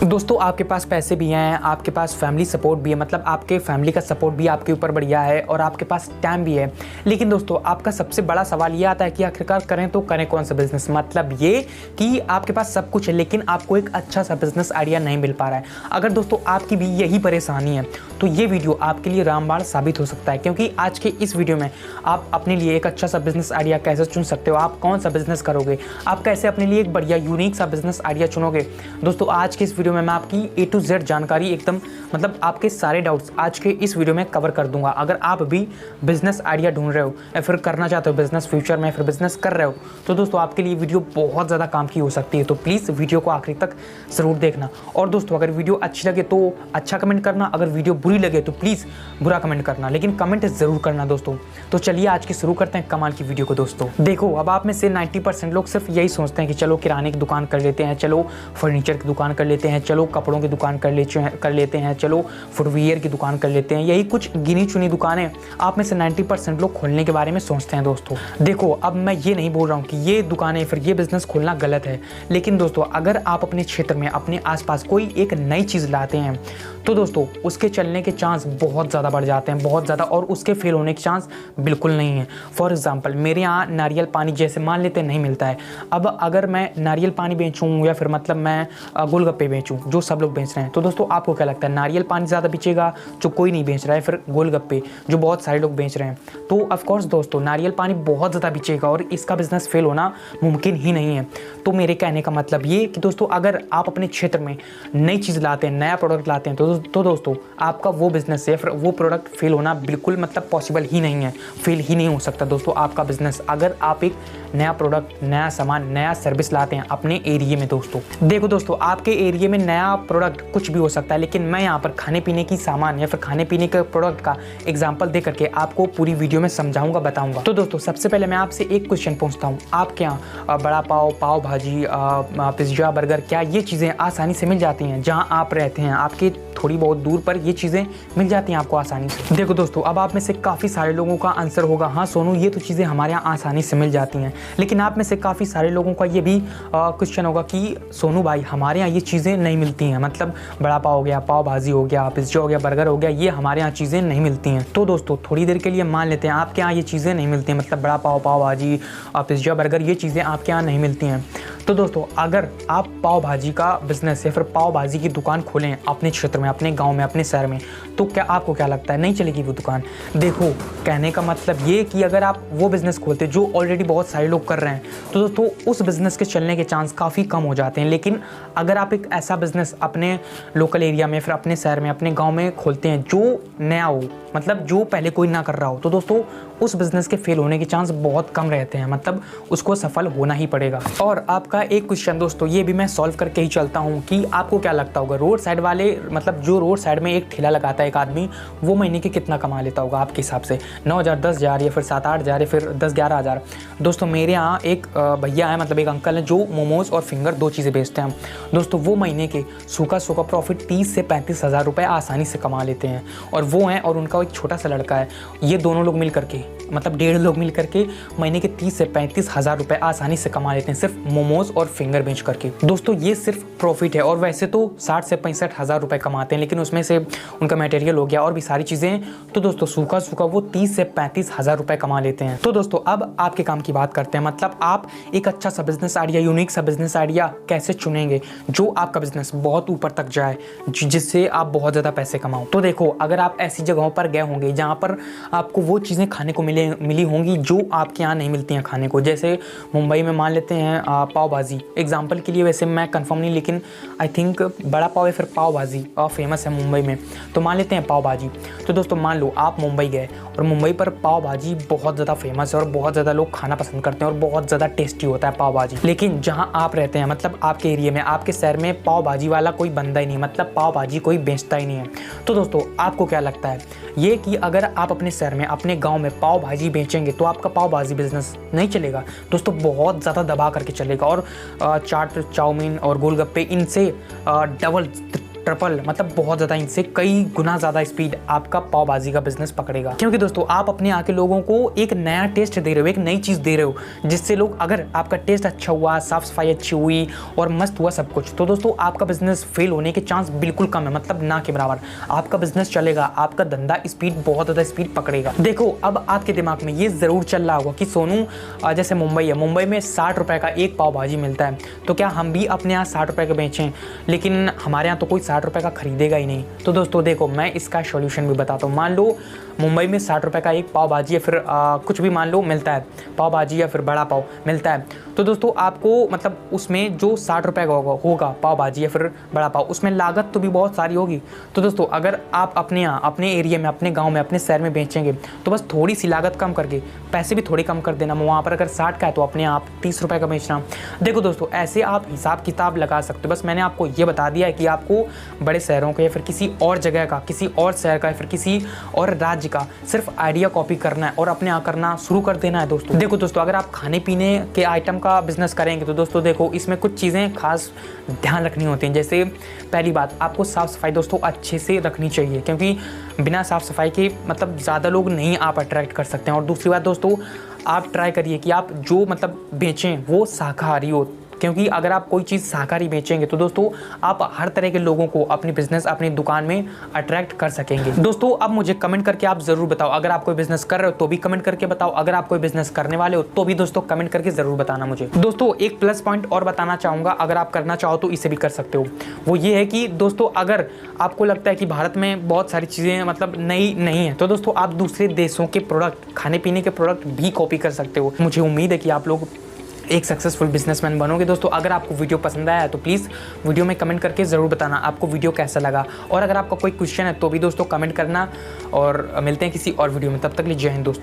दोस्तों आपके पास पैसे भी हैं, आपके पास फैमिली सपोर्ट भी है, मतलब आपके फैमिली का सपोर्ट भी आपके ऊपर बढ़िया है और आपके पास टाइम भी है। लेकिन दोस्तों आपका सबसे बड़ा सवाल ये आता है कि आखिरकार करें तो करें कौन सा बिजनेस। मतलब ये कि आपके पास सब कुछ है लेकिन आपको एक अच्छा सा बिजनेस आइडिया नहीं मिल पा रहा है। अगर दोस्तों आपकी भी यही परेशानी है तो ये वीडियो आपके लिए रामबाण साबित हो सकता है, क्योंकि आज के इस वीडियो में आप अपने लिए एक अच्छा सा बिजनेस आइडिया कैसे चुन सकते हो, आप कौन सा बिजनेस करोगे, आप कैसे अपने लिए एक बढ़िया यूनिक सा बिजनेस आइडिया चुनोगे। दोस्तों आज के इस वीडियो में मैं आपकी A to Z जानकारी एकदम मतलब आपके सारे डाउट्स आज के इस वीडियो में कवर कर दूंगा। अगर आप भी बिजनेस आइडिया ढूंढ रहे हो या फिर करना चाहते हो बिजनेस फ्यूचर में, फिर बिजनेस कर रहे हो, तो दोस्तों आपके लिए वीडियो बहुत ज़्यादा काम की हो सकती है। तो प्लीज़ वीडियो को आखिरी तक ज़रूर देखना। और दोस्तों अगर वीडियो अच्छी लगे तो अच्छा कमेंट करना, अगर वीडियो बुरी लगे तो प्लीज़ बुरा कमेंट करना, लेकिन कमेंट ज़रूर करना दोस्तों। तो चलिए आज की शुरू करते हैं कमाल की वीडियो को। दोस्तों देखो, अब आप में से 90% लोग सिर्फ यही सोचते हैं कि चलो किराने की दुकान कर लेते हैं, चलो फर्नीचर की दुकान कर लेते हैं, चलो कपड़ों की दुकान कर लेते हैं, चलो फुटवियर की दुकान कर लेते हैं। यही कुछ गिनी चुनी दुकानें आप में से 90% लोग खोलने के बारे में सोचते हैं। दोस्तों देखो, अब मैं ये नहीं बोल रहा हूँ कि ये दुकानें फिर ये बिजनेस खोलना गलत है, लेकिन दोस्तों अगर आप अपने क्षेत्र में अपने आसपास कोई एक नई चीज़ लाते हैं तो दोस्तों उसके चलने के चांस बहुत ज़्यादा बढ़ जाते हैं, बहुत ज़्यादा, और उसके फेल होने के चांस बिल्कुल नहीं है। फॉर एग्जांपल मेरे यहाँ नारियल पानी जैसे मान लेते नहीं मिलता है। अब अगर मैं नारियल पानी बेचूँ या फिर मतलब मैं गोलगप्पे बेचूँ जो सब लोग बेच रहे हैं, तो दोस्तों आपको क्या लगता है नारियल पानी ज़्यादा बिकेगा जो कोई नहीं बेच रहा है, फिर गोलगप्पे जो बहुत सारे लोग बेच रहे हैं? तो ऑफकोर्स दोस्तों नारियल पानी बहुत ज़्यादा बिकेगा और इसका बिजनेस फेल होना मुमकिन ही नहीं है। तो मेरे कहने का मतलब ये कि दोस्तों अगर आप अपने क्षेत्र में नई चीज़ लाते हैं, नया प्रोडक्ट लाते हैं, तो दोस्तों आपका वो बिजनेस या फिर वो प्रोडक्ट फेल होना बिल्कुल मतलब पॉसिबल ही नहीं है, फेल ही नहीं हो सकता दोस्तों आपका बिजनेस, अगर आप एक नया प्रोडक्ट, नया सामान, नया सर्विस लाते हैं अपने एरिया में। दोस्तों देखो दोस्तों, आपके एरिया में नया प्रोडक्ट कुछ भी हो सकता है, लेकिन मैं यहाँ पर खाने पीने की सामान या फिर खाने पीने के प्रोडक्ट का एग्जाम्पल दे करके आपको पूरी वीडियो में समझाऊंगा, बताऊंगा। तो दोस्तों सबसे पहले मैं आपसे एक क्वेश्चन पूछता हूँ, आपके यहाँ बड़ा पाव, पाव भाजी, पिज्जा, बर्गर, क्या ये चीज़ें आसानी से मिल जाती हैं जहाँ आप रहते हैं? आपके थोड़ी बहुत दूर पर ये चीज़ें मिल जाती हैं आपको आसानी से? देखो दोस्तों, अब आप में से काफ़ी सारे लोगों का आंसर होगा हाँ सोनू ये तो चीज़ें हमारे यहाँ आसानी से मिल जाती हैं, लेकिन आप में से काफ़ी सारे लोगों का ये भी क्वेश्चन होगा कि सोनू भाई हमारे यहाँ ये चीज़ें नहीं मिलती हैं, मतलब बड़ा पाव हो गया, पाव भाजी हो गया, पिज्जा हो गया, बर्गर हो गया, ये हमारे यहाँ चीज़ें नहीं मिलती हैं। तो दोस्तों थोड़ी देर के लिए मान लेते हैं आपके यहाँ ये चीज़ें नहीं मिलती हैं, मतलब बड़ा पाव, पाव भाजी, पिज्जा, बर्गर, ये चीज़ें आपके यहाँ नहीं मिलती हैं। तो दोस्तों अगर आप पाव भाजी का बिजनेस या फिर पाव भाजी की दुकान खोलें अपने क्षेत्र में, अपने गांव में, अपने शहर में, तो क्या आपको क्या लगता है नहीं चलेगी वो दुकान? देखो कहने का मतलब ये कि अगर आप वो बिज़नेस खोलते जो ऑलरेडी बहुत सारे लोग कर रहे हैं तो दोस्तों उस बिज़नेस के चलने के चांस काफ़ी कम हो जाते हैं। लेकिन अगर आप एक ऐसा बिज़नेस अपने लोकल एरिया में, फिर अपने शहर में, अपने गाँव में खोलते हैं जो नया हो, मतलब जो पहले कोई ना कर रहा हो, तो दोस्तों उस बिज़नेस के फेल होने के चांस बहुत कम रहते हैं, मतलब उसको सफल होना ही पड़ेगा। और आपका एक क्वेश्चन दोस्तों ये भी मैं सॉल्व करके ही चलता हूँ कि आपको क्या लगता होगा रोड साइड वाले, मतलब जो रोड साइड में एक ठेला लगाता है एक आदमी, वो महीने के कितना कमा लेता होगा आपके हिसाब से? 9,000, 10,000 या फिर 7-8,000 या फिर 10-11,000? दोस्तों मेरे यहाँ एक भैया है, मतलब एक अंकल है जो मोमोज़ और फिंगर दो चीज़ें बेचते हैं। दोस्तों वो महीने के सूखा प्रॉफिट 30 से 35,000 रुपये आसानी से कमा लेते हैं, और वो हैं और उनका एक छोटा सा लड़का है। ये दोनों लोग मिल करके, मतलब 1.5 लोग मिल करके महीने के 30 से 35,000 रुपये आसानी से कमा लेते हैं सिर्फ मोमोज और फिंगर बेच करके। दोस्तों ये सिर्फ प्रॉफिट है, और वैसे तो 60 से 65,000 रुपये कमाते हैं, लेकिन उसमें से उनका मटेरियल हो गया और भी सारी चीज़ें, तो दोस्तों सूखा वो 30 से 35,000 रुपये कमा लेते हैं। तो दोस्तों अब आपके काम की बात करते हैं, मतलब आप एक अच्छा सा बिजनेस आइडिया, यूनिक सा बिजनेस आइडिया कैसे चुनेंगे जो आपका बिजनेस बहुत ऊपर तक जाए, जिससे आप बहुत ज़्यादा पैसे कमाओ। तो देखो अगर आप ऐसी जगहों पर गए होंगे जहाँ पर आपको वो चीज़ें खाने को मिली होंगी जो आपके यहाँ नहीं मिलती हैं खाने को, जैसे मुंबई में मान लेते हैं पाव भाजी एग्जांपल के लिए, वैसे मैं कंफर्म नहीं, लेकिन आई थिंक बड़ा पाव या फिर पाव भाजी फेमस है मुंबई में, तो मान लेते हैं पाव भाजी। तो दोस्तों मान लो आप मुंबई गए और मुंबई पर पाव भाजी बहुत ज़्यादा फेमस है और बहुत ज़्यादा लोग खाना पसंद करते हैं और बहुत ज़्यादा टेस्टी होता है पाव भाजी, लेकिन जहाँ आप रहते हैं, मतलब आपके एरिया में, आपके शहर में पाव भाजी वाला कोई बंदा ही नहीं, मतलब पाव भाजी कोई बेचता ही नहीं है। तो दोस्तों आपको क्या लगता है ये कि अगर आप अपने शहर में, अपने गांव में पाव भाजी बेचेंगे तो आपका पाव भाजी बिजनेस नहीं चलेगा दोस्तों, बहुत ज़्यादा दबा करके चलेगा। और चाट, चाउमीन और गोलगप्पे, इनसे डबल ट्रिपल, मतलब बहुत ज़्यादा, इनसे कई गुना ज़्यादा स्पीड आपका पाव भाजी का बिजनेस पकड़ेगा। क्योंकि दोस्तों आप अपने आके लोगों को एक नया टेस्ट दे रहे हो, एक नई चीज़ दे रहे हो, जिससे लोग, अगर आपका टेस्ट अच्छा हुआ, साफ़ सफाई अच्छी हुई और मस्त हुआ सब कुछ, तो दोस्तों आपका बिजनेस फेल होने के चांस बिल्कुल कम है, मतलब ना के बराबर। आपका बिजनेस चलेगा, आपका धंधा स्पीड, बहुत ज़्यादा स्पीड पकड़ेगा। देखो अब आपके दिमाग में ये ज़रूर चल रहा होगा कि सोनू, जैसे मुंबई है, मुंबई में 60 रुपये का एक पाव भाजी मिलता है, तो क्या हम भी अपने यहाँ 60 रुपये का बेचें? लेकिन हमारे यहाँ तो कोई 60 रुपये का खरीदेगा ही नहीं। तो दोस्तों देखो, मैं इसका सॉल्यूशन भी बताता हूँ। मान लो मुंबई में 60 रुपये का एक पाव भाजी या फिर कुछ भी मान लो मिलता है, पाव भाजी या फिर बड़ा पाव मिलता है, तो दोस्तों आपको, मतलब उसमें जो 60 रुपये का होगा पाव भाजी या फिर बड़ा पाव, उसमें लागत तो भी बहुत सारी होगी। तो दोस्तों अगर आप अपने यहाँ, अपने एरिया में, अपने गाँव में, अपने शहर में बेचेंगे तो बस थोड़ी सी लागत कम करके पैसे भी थोड़ी कम कर देना। वहाँ पर अगर 60 का है तो अपने आप 30 रुपये का बेचना। देखो दोस्तों ऐसे आप हिसाब किताब लगा सकते हो। बस मैंने आपको ये बता दिया है कि आपको बड़े शहरों का या फिर किसी और जगह का, किसी और शहर का या फिर किसी और राज्य का सिर्फ आइडिया कॉपी करना है और अपने यहाँ करना शुरू कर देना है दोस्तों। देखो दोस्तों, अगर आप खाने पीने के आइटम का बिजनेस करेंगे तो दोस्तों देखो, इसमें कुछ चीज़ें खास ध्यान रखनी होती हैं। जैसे पहली बात, आपको साफ़ सफाई दोस्तों अच्छे से रखनी चाहिए, क्योंकि बिना साफ़ सफाई के मतलब ज़्यादा लोग नहीं आप अट्रैक्ट कर सकते हैं। और दूसरी बात दोस्तों, आप ट्राई करिए कि आप जो मतलब बेचें वो शाकाहारी हो, क्योंकि अगर आप कोई चीज़ शाकाहारी बेचेंगे तो दोस्तों आप हर तरह के लोगों को अपनी बिजनेस, अपनी दुकान में अट्रैक्ट कर सकेंगे। दोस्तों अब मुझे कमेंट करके आप ज़रूर बताओ, अगर आप कोई बिजनेस कर रहे हो तो भी कमेंट करके बताओ, अगर आप कोई बिजनेस करने वाले हो तो भी दोस्तों कमेंट करके ज़रूर बताना मुझे। दोस्तों एक प्लस पॉइंट और बताना चाहूँगा, अगर आप करना चाहो तो इसे भी कर सकते हो। वो ये है कि दोस्तों अगर आपको लगता है कि भारत में बहुत सारी चीज़ें मतलब नई नहीं है, तो दोस्तों आप दूसरे देशों के प्रोडक्ट, खाने पीने के प्रोडक्ट भी कॉपी कर सकते हो। मुझे उम्मीद है कि आप लोग एक सक्सेसफुल बिजनेसमैन बनोगे। दोस्तों अगर आपको वीडियो पसंद आया तो प्लीज़ वीडियो में कमेंट करके ज़रूर बताना आपको वीडियो कैसा लगा, और अगर आपका कोई क्वेश्चन है तो भी दोस्तों कमेंट करना। और मिलते हैं किसी और वीडियो में, तब तक के लिए जय हिंद दोस्तों।